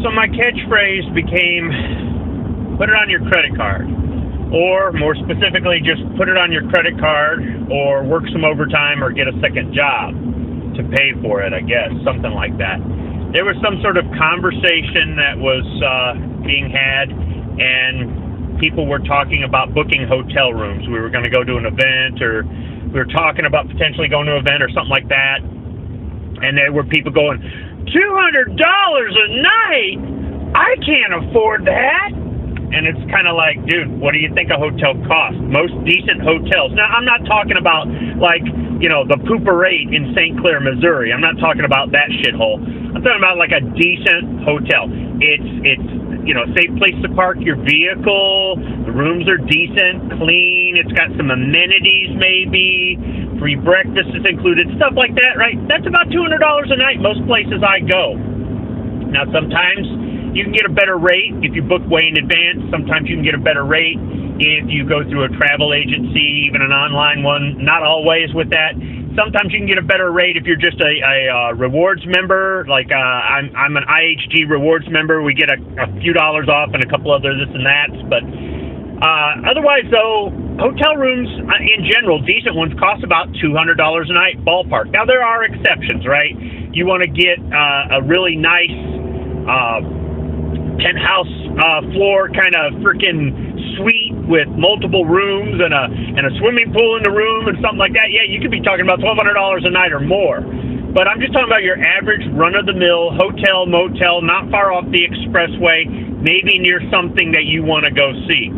So my catchphrase became, put it on your credit card. Or more specifically, just put it on your credit card or work some overtime or get a second job to pay for it, I guess, something like that. There was some sort of conversation that was being had, and people were talking about booking hotel rooms. We were going to go to an event, or we were talking about potentially going to an event or something like that, and there were people going, $200 a night? I can't afford that. And it's kind of like, dude, what do you think a hotel costs? Most decent hotels. Now, I'm not talking about, like, you know, the Pooper 8 in St. Clair, Missouri. I'm not talking about that shithole. I'm talking about, like, a decent hotel. It's you know, a safe place to park your vehicle. The rooms are decent, clean. It's got some amenities, maybe. Free breakfast is included. Stuff like that, right? That's about $200 a night most places I go. Now, sometimes you can get a better rate if you book way in advance. Sometimes you can get a better rate if you go through a travel agency, even an online one. Not always with that. Sometimes you can get a better rate if you're just a rewards member. Like I'm an IHG rewards member. We get a few dollars off and a couple other this and that. But otherwise, though, hotel rooms in general, decent ones, cost about $200 a night, ballpark. Now, there are exceptions, right? You want to get a really nice penthouse floor kind of freaking suite with multiple rooms and a swimming pool in the room and something like that. Yeah, you could be talking about $1,200 a night or more. But I'm just talking about your average run-of-the-mill hotel, motel, not far off the expressway, maybe near something that you want to go see.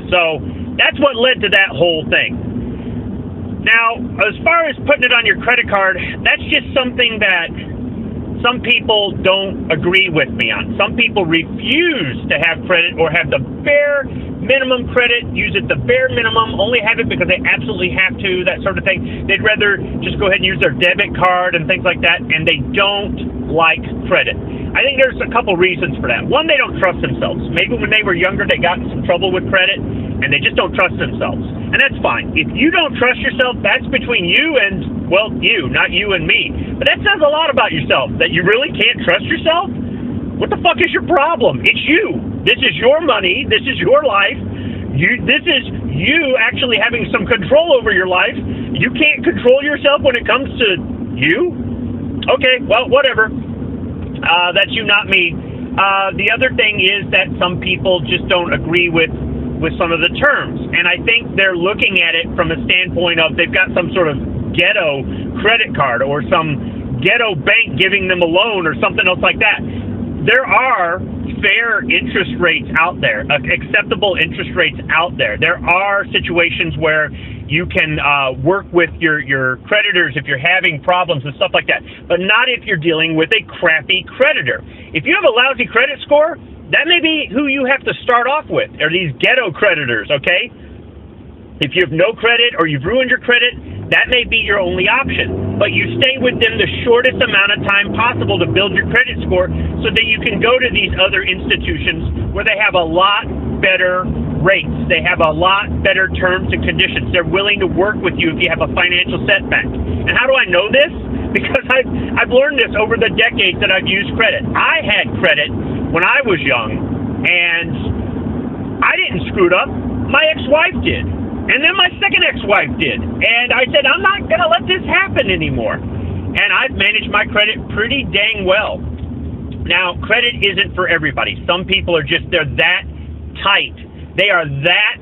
So that's what led to that whole thing. Now, as far as putting it on your credit card, that's just something that some people don't agree with me on. Some people refuse to have credit or have the bare minimum credit, use it the bare minimum, only have it because they absolutely have to, that sort of thing. They'd rather just go ahead and use their debit card and things like that, and they don't like credit. I think there's a couple reasons for that. One, they don't trust themselves. Maybe when they were younger, they got in some trouble with credit, and they just don't trust themselves. And that's fine. If you don't trust yourself, that's between you and, well, you, not you and me. But that says a lot about yourself, that you really can't trust yourself. What the fuck is your problem? It's you. This is your money. This is your life. This is you actually having some control over your life. You can't control yourself when it comes to you? Okay, well, whatever. That's you, not me. The other thing is that some people just don't agree with some of the terms. And I think they're looking at it from a standpoint of they've got some sort of ghetto credit card or some ghetto bank giving them a loan or something else like that. There are fair interest rates out there, acceptable interest rates out there. There are situations where you can work with your creditors if you're having problems and stuff like that, but not if you're dealing with a crappy creditor. If you have a lousy credit score, that may be who you have to start off with, are these ghetto creditors, okay? If you have no credit or you've ruined your credit, that may be your only option. But you stay with them the shortest amount of time possible to build your credit score so that you can go to these other institutions where they have a lot better rates. They have a lot better terms and conditions. They're willing to work with you if you have a financial setback. And how do I know this? Because I've learned this over the decades that I've used credit. I had credit when I was young, and I didn't screw it up. My ex-wife did. And then my second ex-wife did. And I said, I'm not going to let this happen anymore. And I've managed my credit pretty dang well. Now, credit isn't for everybody. Some people are just, they're that tight. They are that,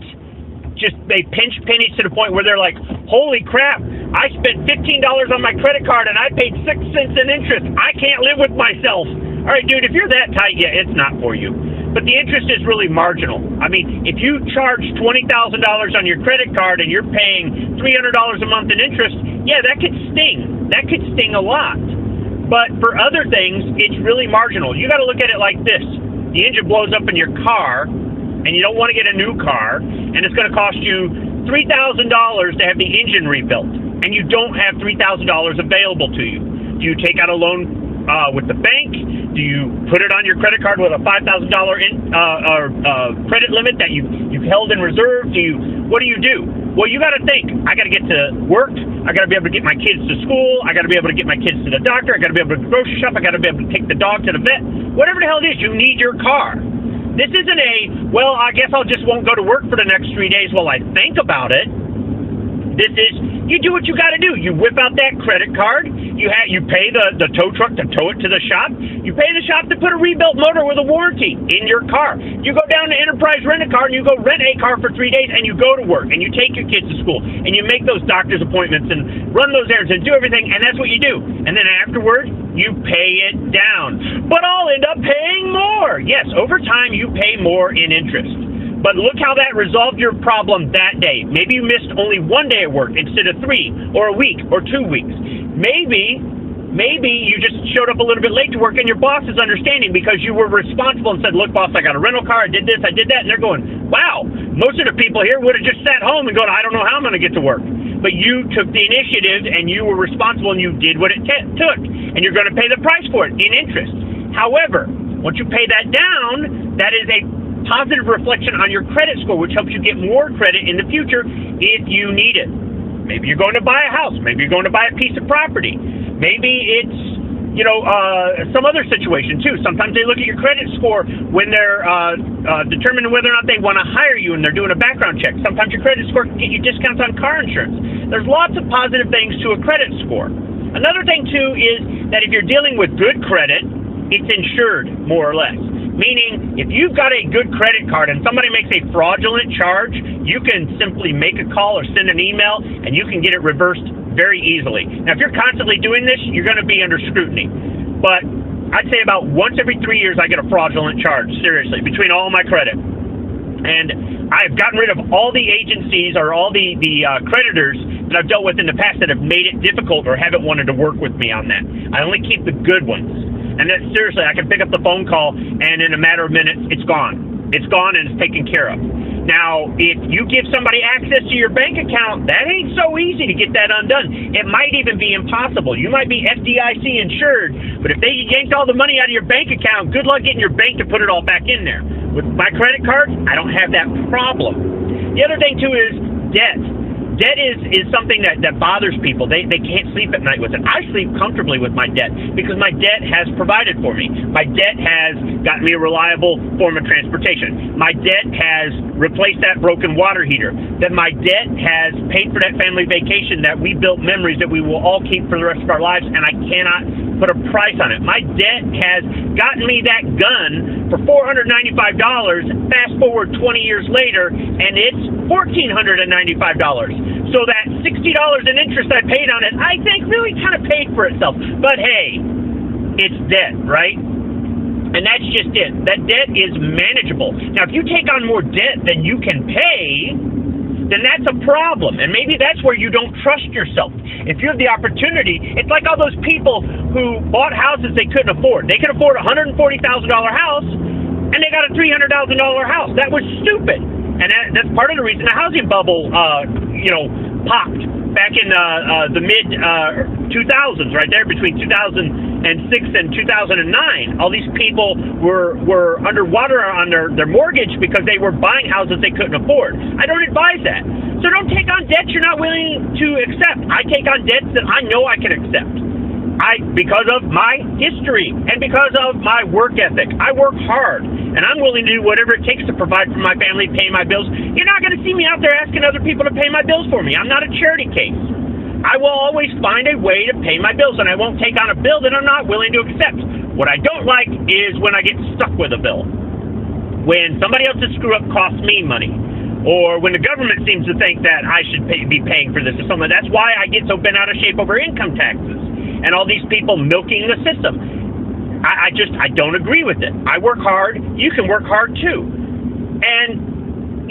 just, they pinch pennies to the point where they're like, holy crap, I spent $15 on my credit card and I paid 6 cents in interest. I can't live with myself. All right, dude, if you're that tight, yeah, it's not for you. But the interest is really marginal. I mean, if you charge $20,000 on your credit card and you're paying $300 a month in interest, yeah, that could sting. That could sting a lot. But for other things, it's really marginal. You got to look at it like this. The engine blows up in your car, and you don't want to get a new car, and it's going to cost you $3,000 to have the engine rebuilt, and you don't have $3,000 available to you. Do you take out a loan with the bank? Do you put it on your credit card with a $5,000 credit limit that you've held in reserve? What do you do? Well, you got to think, I got to get to work, I got to be able to get my kids to school, I got to be able to get my kids to the doctor, I got to be able to grocery shop, I got to be able to take the dog to the vet. Whatever the hell it is, you need your car. This isn't well, I guess I'll just won't go to work for the next 3 days while I think about it. This is, you do what you got to do. You whip out that credit card. You pay the tow truck to tow it to the shop. You pay the shop to put a rebuilt motor with a warranty in your car. You go down to Enterprise Rent-A-Car and you go rent a car for 3 days and you go to work and you take your kids to school and you make those doctor's appointments and run those errands and do everything, and that's what you do. And then afterward, you pay it down. But I'll end up paying more. Yes, over time you pay more in interest. But look how that resolved your problem that day. Maybe you missed only 1 day at work instead of 3, or a week, or 2 weeks. Maybe you just showed up a little bit late to work and your boss is understanding because you were responsible and said, look, boss, I got a rental car, I did this, I did that. And they're going, wow, most of the people here would have just sat home and gone, I don't know how I'm going to get to work. But you took the initiative and you were responsible and you did what it took. And you're going to pay the price for it in interest. However, once you pay that down, that is a positive reflection on your credit score, which helps you get more credit in the future if you need it. Maybe you're going to buy a house. Maybe you're going to buy a piece of property. Maybe it's, some other situation too. Sometimes they look at your credit score when they're determining whether or not they want to hire you and they're doing a background check. Sometimes your credit score can get you discounts on car insurance. There's lots of positive things to a credit score. Another thing too is that if you're dealing with good credit, it's insured more or less. Meaning, if you've got a good credit card and somebody makes a fraudulent charge, you can simply make a call or send an email, and you can get it reversed very easily. Now, if you're constantly doing this, you're going to be under scrutiny. But I'd say about once every 3 years, I get a fraudulent charge, seriously, between all my credit. And I've gotten rid of all the agencies or all the creditors that I've dealt with in the past that have made it difficult or haven't wanted to work with me on that. I only keep the good ones. And that, seriously, I can pick up the phone call, and in a matter of minutes, it's gone. It's gone, and it's taken care of. Now, if you give somebody access to your bank account, that ain't so easy to get that undone. It might even be impossible. You might be FDIC insured, but if they yanked all the money out of your bank account, good luck getting your bank to put it all back in there. With my credit card, I don't have that problem. The other thing, too, is debt. Debt is something that bothers people. They can't sleep at night with it. I sleep comfortably with my debt because my debt has provided for me. My debt has gotten me a reliable form of transportation. My debt has replaced that broken water heater. That my debt has paid for that family vacation that we built memories that we will all keep for the rest of our lives, and I cannot put a price on it. My debt has gotten me that gun for $495. Fast forward 20 years later, and it's $1,495. So that $60 in interest I paid on it, I think really kind of paid for itself. But hey, it's debt, right? And that's just it. That debt is manageable. Now, if you take on more debt than you can pay, then that's a problem. And maybe that's where you don't trust yourself. If you have the opportunity, it's like all those people who bought houses they couldn't afford. They could afford a $140,000 house, and they got a $300,000 house. That was stupid. And that's part of the reason the housing bubble, popped back in the mid-2000s, right there between 2006 and 2009. All these people were underwater on their mortgage because they were buying houses they couldn't afford. I don't advise that. So don't take on debts you're not willing to accept. I take on debts that I know I can accept. Because of my history and because of my work ethic. I work hard, and I'm willing to do whatever it takes to provide for my family, pay my bills. You're not going to see me out there asking other people to pay my bills for me. I'm not a charity case. I will always find a way to pay my bills, and I won't take on a bill that I'm not willing to accept. What I don't like is when I get stuck with a bill. When somebody else's screw-up costs me money. Or when the government seems to think that I should be paying for this or something. That's why I get so bent out of shape over income taxes. And all these people milking the system. I don't agree with it. I work hard. You can work hard too. And,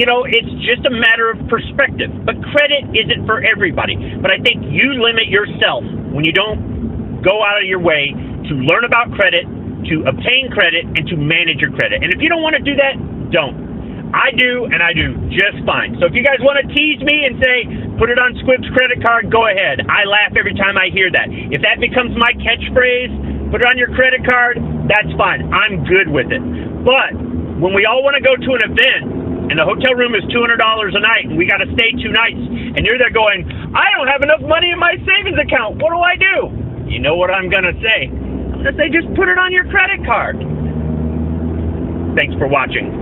it's just a matter of perspective. But credit isn't for everybody. But I think you limit yourself when you don't go out of your way to learn about credit, to obtain credit, and to manage your credit. And if you don't want to do that, don't. I do, and I do just fine. So if you guys want to tease me and say, put it on Squib's credit card, go ahead. I laugh every time I hear that. If that becomes my catchphrase, put it on your credit card, that's fine. I'm good with it. But when we all want to go to an event and the hotel room is $200 a night, and we got to stay 2 nights, and you're there going, I don't have enough money in my savings account. What do I do? You know what I'm going to say. I'm going to say just put it on your credit card. Thanks for watching.